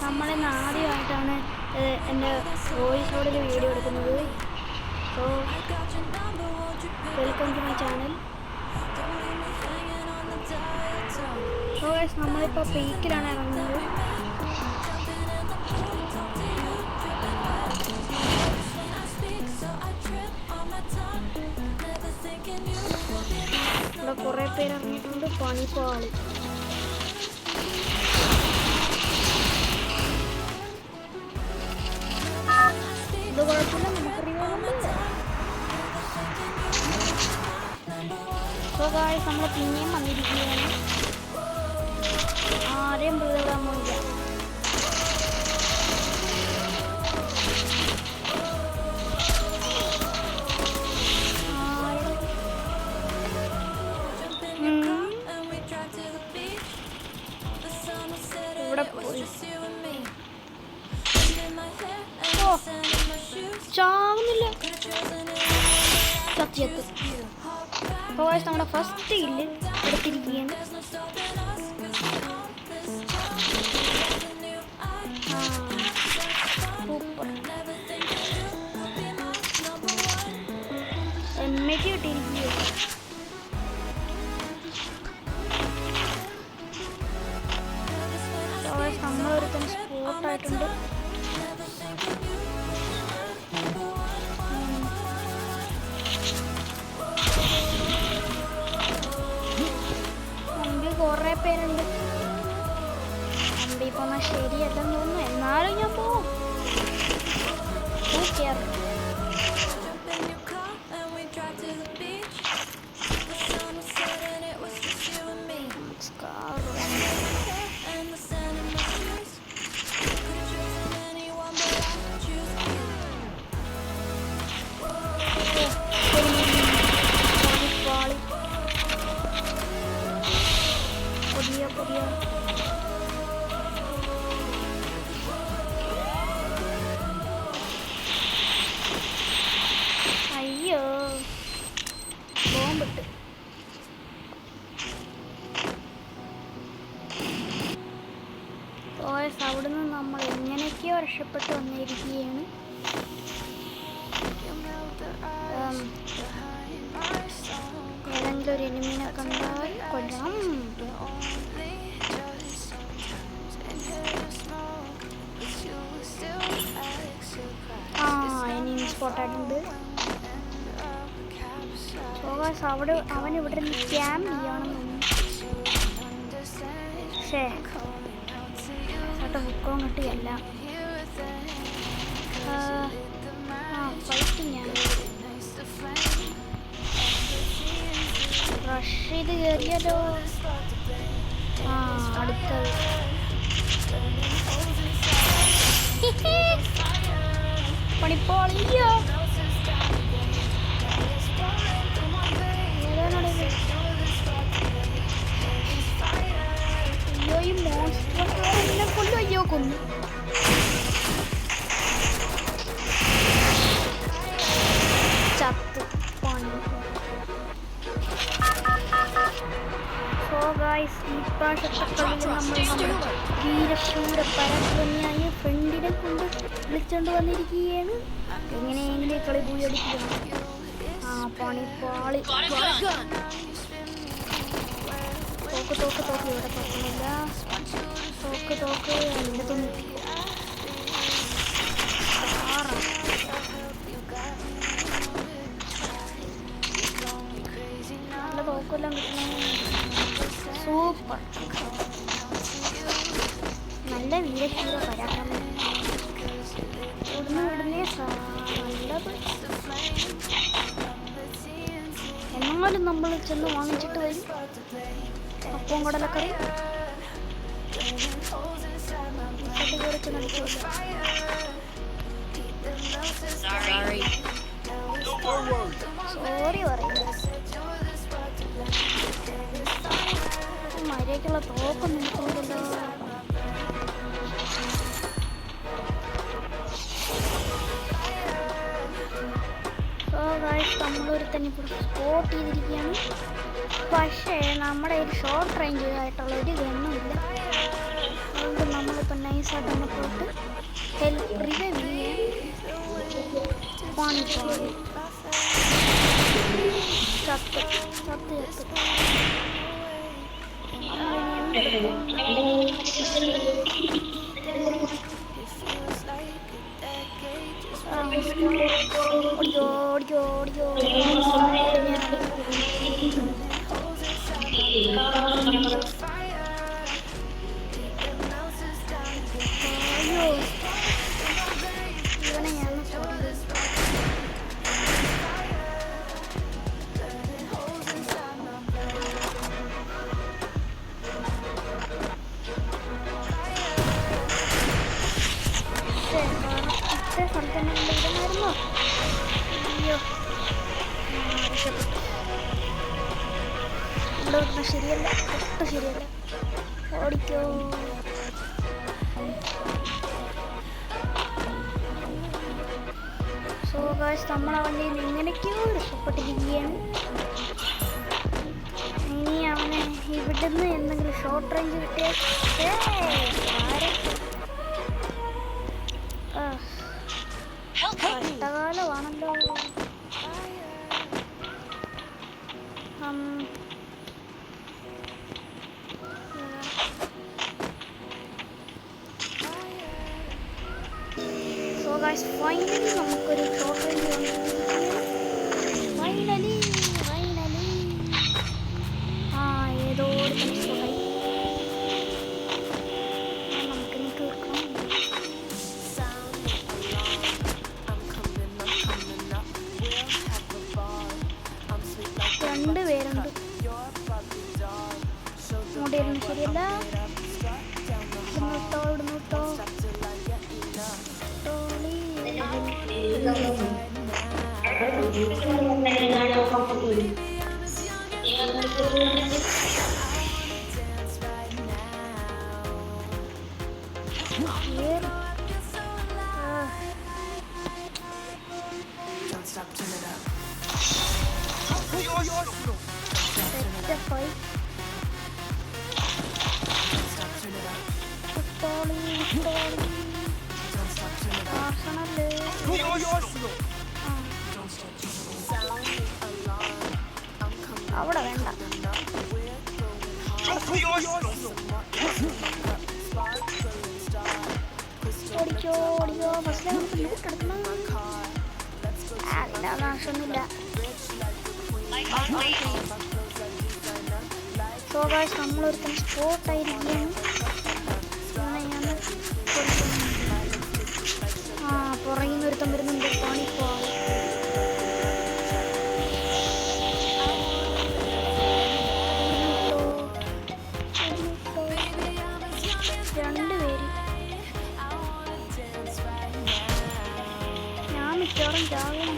നമ്മളിന്ന് ആദ്യമായിട്ടാണ് എൻ്റെ വോയിസ് ഓഡിൽ വീഡിയോ എടുക്കുന്നത്. So welcome to my channel. So നമ്മളിപ്പോൾ പീക്കിലാണ് ഇറങ്ങുന്നത്. ഇവിടെ കുറേ പേര് ഇറങ്ങിയിട്ടുണ്ട്. പണിപ്പാളി ഇത് കുഴപ്പമില്ല, നമുക്കറിയാവുന്നുണ്ട്. സോ ഗായ്സ് നമ്മൾ പിന്നെയും വന്നിരിക്കുകയാണ്. ആരെയും വെറുതെ പോയില്ല. ഇവിടെ പോയി ചാവുന്നില്ല. സത്യത്ത് വോയിസ് നമ്മുടെ ഫസ്റ്റ് ഇല്ല് എടുത്തിരിക്കുകയാണ്. എമ്മയ്ക്ക് കിട്ടിയിരിക്കുക. നമ്മളൊരുത്തന്നെ സ്പോട്ടായിട്ടുണ്ട്. കുറേ പേരുണ്ട്. അമ്പി പോന്നാൽ ശരിയല്ലെന്ന് തോന്നുന്നു. എന്നാലും ഞാൻ പോവും. അയ്യോ ബോംബിട്ട്. അവിടുന്ന് നമ്മൾ എങ്ങനെയൊക്കെയോ രക്ഷപ്പെട്ട് വന്നിരിക്കുകയാണ്. ഏതെങ്കിലും ഒരു എനിമിനെ കണ്ടാൽ കൊല്ലണം. എനിമി സ്പോട്ടായിട്ടുണ്ട്. അവിടെ അവനിവിടെ നിന്ന് ക്യാമ്പ് ചെയ്യണമെന്ന്. പക്ഷേ ബുക്കവും കിട്ടിയല്ല. ഫൈറ്റിങ്ങാണ്. റഷ് ചെയ്ത് കയറിയാലോ. അടുത്തത് പണിപ്പാളിയോ. അയ്യോ ഈ മോൺസ്റ്റർ എന്നെ കൊല്ലും. അയ്യോ കൊന്നു. ചത്ത് പണി. സോ ഗായ്സ് ഈ പ്രാവശ്യത്തെ കളിയിൽ നമ്മൾ വീരശൂര പരാക്രമിയായ ഫ്രണ്ടിനെ കൊണ്ട് വിളിച്ചോണ്ട് വന്നിരിക്കുകയാണ്. എങ്ങനെയെങ്കിലും കളി പോയി അടിക്കുക. പണിപ്പാളി. തോക്ക് തോക്ക് തോക്ക് ഇവിടെ തോക്കുന്നില്ല. തോക്ക് തോക്ക് എൻ്റെ തുണി. നല്ല തോക്കെല്ലാം കിട്ടണം. സൂപ്പർ. നല്ല വീരശൂര പരാക്രമം. ഇവിടുന്നേ നല്ലത്. എന്നാലും നമ്മൾ ചെന്ന് വാങ്ങിച്ചിട്ട് വരും. അപ്പം കടലക്കറി സോറി പറയില്ല. മര്യാദക്കുള്ള തോക്കൊന്നും നിൽക്കുന്നില്ലല്ലോ. നമ്മളൊരു തന്നെ ഇപ്പോൾ സ്പോട്ട് ചെയ്തിരിക്കുകയാണ്. പക്ഷേ നമ്മുടെ ഒരു ഷോർട്ട് റേഞ്ച് ആയിട്ടുള്ള ഒരു ഗണ്ണുമില്ല. അതുകൊണ്ട് നമ്മളിപ്പോൾ നൈസ് നൈസായിട്ട് തന്നെ പോയിട്ട് ഹെൽപ്പ് റിവൈവ് ചെയ്യാൻ പാണിപ്പോയി ചത്ത് ചത്ത് ചത്ത് ഓടിയോ ഓടിയോ ഓടിയോ ഇവനെ ഞാൻ സ്ഥലത്തന്നെ അയ്യോ ഇവിടെ വരുന്ന ശരിയല്ല ഒട്ടും ശരിയല്ല ഓടിക്കോ സോ ഗായ്സ് നമ്മളെ വണ്ടിയിൽ എങ്ങനെയൊക്കെയോ രക്ഷപ്പെട്ടിരിക്കുകയാണ് ഇനി അവനെ ഇവിടുന്ന് എന്തെങ്കിലും ഷോർട്ട് റേഞ്ച് കിട്ടിയാൽ കഷ്ടകാലമാണല്ലോ സോ ഗൈസ് ഫൈനലി നമുക്കൊരു ഷോർട്ട് റേഞ്ച് ഫൈനലി ഏതോ നമുക്കിനി തീർക്കണം രണ്ട് പേരുണ്ട് മുടിയൊന്നും ശരിയല്ല ഇവിടുന്നോട്ടോ അവിടെ വേണ്ട ഓടിക്കോ ഓടിക്കോ ബസ്സിലെ നമുക്ക് ലൂട്ട് എടുക്കണം അതിൻ്റെ ആവശ്യമൊന്നുമില്ല സോ ഗൈസ് നമ്മളൊരുത്തൻ സ്പോട്ടായിരിക്കുകയാണ് പുറകിൽ നിന്ന് ഒരുത്തം വരുന്നുണ്ട് പണിപ്പോ രണ്ടുപേര് ഞാൻ മിക്കവാറും ചാകണം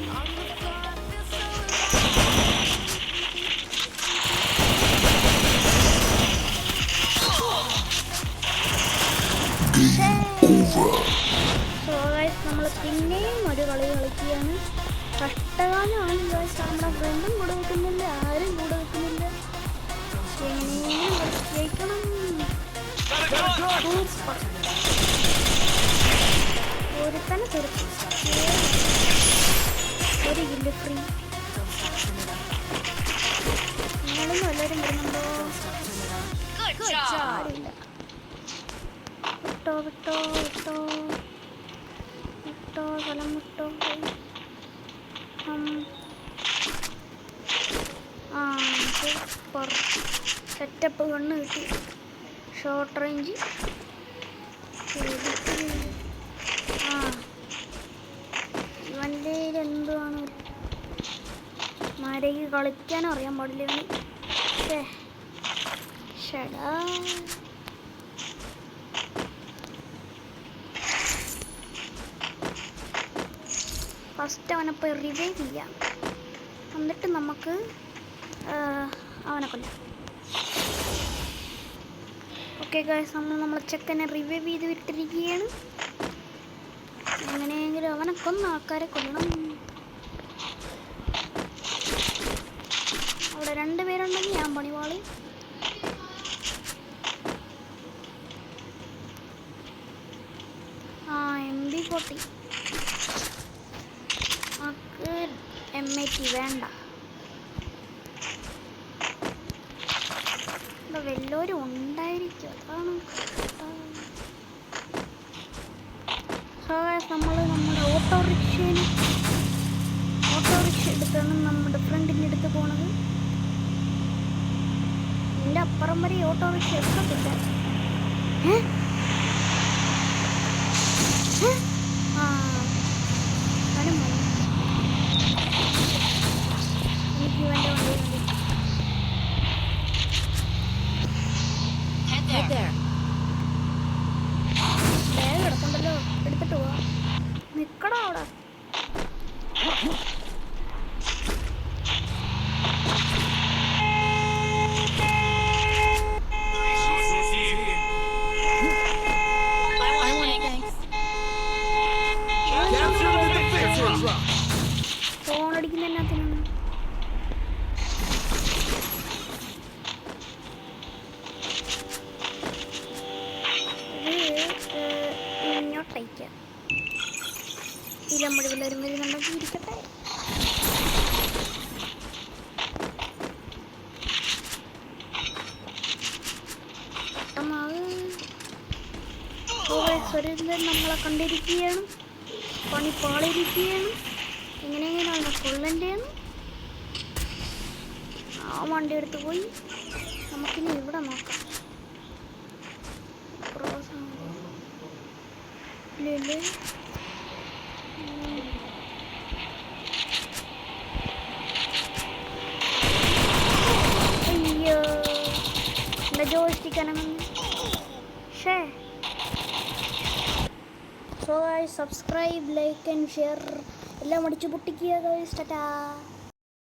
നമ്മൾ പിന്നെയും ഒരു കളി കളിക്കുകയാണ് കഷ്ടകാലമാണ് നമ്മുടെ ഫ്രണ്ടും കൂടെ വെക്കുന്നില്ല ആരും കൂടെ വെക്കുന്നില്ല എങ്ങനെയും ജയിക്കണം ഒരുത്തനെ തീർക്കും ഒരു കില്ല് ഫ്രീ നിങ്ങളൊന്നും എല്ലാവരും വരുന്നുണ്ടോ ആരില്ല വിട്ടോ വിട്ടോ വിട്ടോ വിട്ടോ സ്ഥലം വിട്ടോ സൂപ്പർ സെറ്റപ്പ് കണ്ണ് കിട്ടി ഷോർട്ട് റേഞ്ച് ഇവൻ്റെ എന്തുവാണ് മരയ്ക്ക് കളിക്കാനും അറിയാൻ പാടില്ല ഷടാ ഫസ്റ്റ് അവനെ പോയി റിവൈവ് ചെയ്യാം എന്നിട്ട് നമുക്ക് അവനെ കൊല്ലാം ഓക്കെ ഗൈസ് നമ്മളെ ചെക്കനെ റിവൈവ് ചെയ്ത് വിട്ടിരിക്കുകയാണ് എങ്ങനെയെങ്കിലും അവനെ കൊന്ന ആൾക്കാരെ കൊല്ലണം അവിടെ രണ്ടുപേരുണ്ടെങ്കിൽ ഞാൻ പണിവാളി M40 നമുക്ക് M80 വേണ്ട. വല്ലവരും ഉണ്ടായിരിക്കും, അതാണ്. നമ്മൾ നമ്മുടെ ഓട്ടോറിക്ഷ എടുത്താണ് നമ്മുടെ ഫ്രണ്ടിൻ്റെ അടുത്ത് പോണത്. എൻ്റെ അപ്പുറം വരെ ഓട്ടോറിക്ഷ എത്തത്തില്ല. എനിക്ക് വേണ്ട വണ്ടി ബാഗ് കിടപ്പുണ്ടല്ലോ, എടുത്തിട്ട് പോവാ. നിക്കടാ അവിടെ. ഫോൺ അടിക്കുന്ന എന്നാത്തിനാണ്? ഇങ്ങോട്ടയക്കാം. ഈ നമ്മുടെ പിള്ളേരും വരുന്നുണ്ടെങ്കിൽ ഇരിക്കട്ടെ. നമ്മളെ കണ്ടിരിക്കുകയാണ്, പണി പാളിരിക്കുകയാണ്. എങ്ങനെയാണ് കൊള്ളണ്ടേന്ന് ആ വണ്ടി എടുത്ത് പോയി. നമുക്കിനി ഇവിടെ നോക്കാം. ഇല്ലേ അയ്യോ, എന്താ ജോയിസ്റ്റിക്കാനൊന്നും. So guys, subscribe, like and share എല്ലാം അടിച്ചു പൊട്ടിക്കുക ഗൈസ്. ടാറ്റാ.